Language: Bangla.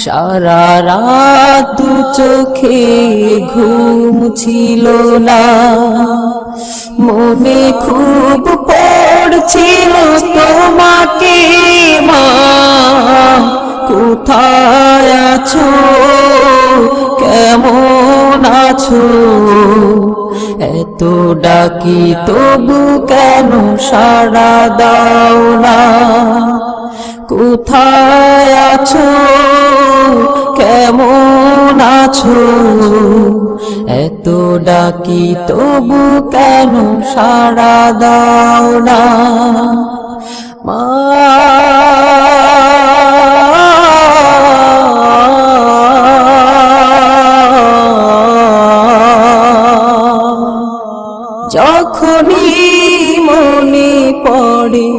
সারা রাত দু চোখে ঘুম ছিল না, মনে খুব পড়ছিল তোমাকে মা, কোথায় আছো, কেমন আছো, এত ডাকি তবু কেন সাড়া দাও না, কোথায় আছো, কেমন আছো, এত ডাকি তবু কেন সাড়া দাও না মা। যখনই মনে পড়ে